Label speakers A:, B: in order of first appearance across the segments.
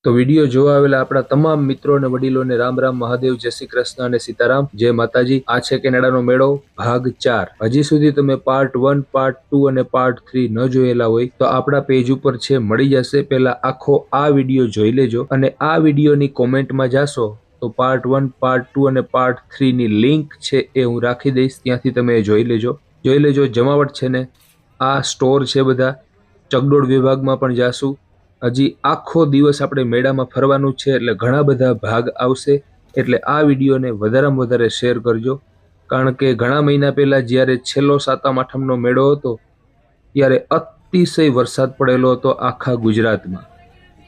A: તો વિડીયો જોવા આવેલા આપણા તમામ મિત્રો અને વડીલોને રામ રામ, મહાદેવ, જય શ્રી કૃષ્ણ અને સીતારામ, જય માતાજી। આ છે કેનેડાનો મેળો ભાગ 4। હજી સુધી તમે પાર્ટ 1, પાર્ટ 2 અને પાર્ટ 3 ન જોયેલા હોય તો આપણા પેજ ઉપર છે, મળી જશે। પહેલા આખો આ વિડીયો જોઈ લેજો અને આ વિડીયોની કોમેન્ટમાં જાશો તો પાર્ટ 1, પાર્ટ 2 અને પાર્ટ 3 ની લિંક છે એ હું રાખી દઈશ, ત્યાંથી તમે જોઈ લેજો। જમાવટ છે ને આ સ્ટોર છે બધા, ચકડોળ વિભાગમાં પણ જાશું। હજી આખો દિવસ આપણે મેળામાં ફરવાનું છે, એટલે ઘણા બધા ભાગ આવશે। એટલે આ વિડીયોને વધારેમાં વધારે શેર કરજો, કારણ કે ઘણા મહિના પહેલા જ્યારે છેલ્લો સાતમ આઠમનો મેળો હતો ત્યારે અતિશય વરસાદ પડેલો હતો આખા ગુજરાતમાં।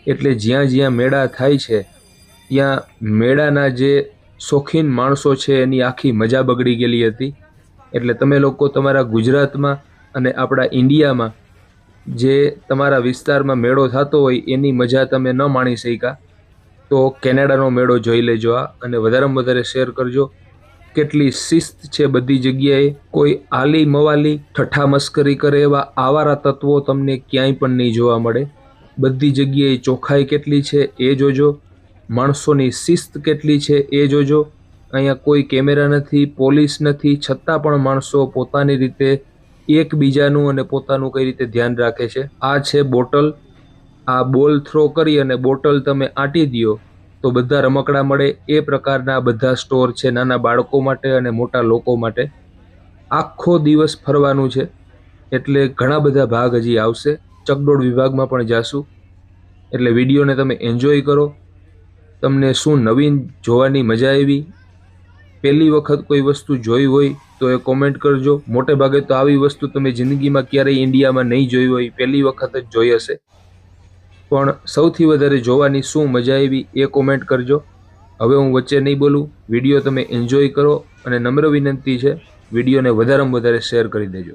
A: એટલે જ્યાં જ્યાં મેળા થાય છે ત્યાં મેળાના જે શોખીન માણસો છે એની આખી મજા બગડી ગયેલી હતી। એટલે તમે લોકો તમારા ગુજરાતમાં અને આપણા ઇન્ડિયામાં જે તમારા વિસ્તારમાં મેળો થતો હોય એની મજા તમે ન માણી શક્યા તો કેનેડાનો મેળો જોઈ લેજો આ, અને વધારેમાં વધારે શેર કરજો। કેટલી શિસ્ત છે બધી જગ્યાએ, કોઈ આલી મવાલી ઠઠ્ઠા મસ્કરી કરે એવા આવારા તત્વો તમને ક્યાંય પણ નહીં જોવા મળે। બધી જગ્યાએ ચોખ્ખાઈ કેટલી છે એ જોજો, માણસોની શિસ્ત કેટલી છે એ જોજો। અહીંયા કોઈ કેમેરા નથી, પોલીસ નથી, છતાં પણ માણસો પોતાની રીતે એકબીજાનું અને પોતાનું કઈ રીતે ધ્યાન રાખે છે। આ છે બોટલ, આ બોલ થ્રો કરી અને બોટલ તમે આંટી દો તો બધા રમકડા મળે, એ પ્રકારના બધા સ્ટોર છે નાના બાળકો માટે અને મોટા લોકો માટે। આખો દિવસ ફરવાનું છે, એટલે ઘણા બધા ભાગ હજી આવશે। ચકડોળ વિભાગમાં પણ જાશું, એટલે વિડીયોને તમે એન્જોય કરો। તમને શું નવીન જોવાની મજા આવી, પહેલી વખત કોઈ વસ્તુ જોઈ હોય તો એ કોમેન્ટ કરજો। મોટે ભાગે તો આવી વસ્તુ તમે જિંદગીમાં ક્યારેય ઇન્ડિયામાં નહીં જોઈ હોય, પહેલી વખત જ જોઈ હશે, પણ સૌથી વધારે જોવાની શું મજા આવી એ કોમેન્ટ કરજો। હવે હું વચ્ચે નહીં બોલું, વિડીયો તમે એન્જોય કરો, અને નમ્ર વિનંતી છે વિડીયોને વધારેમાં વધારે શેર કરી દેજો।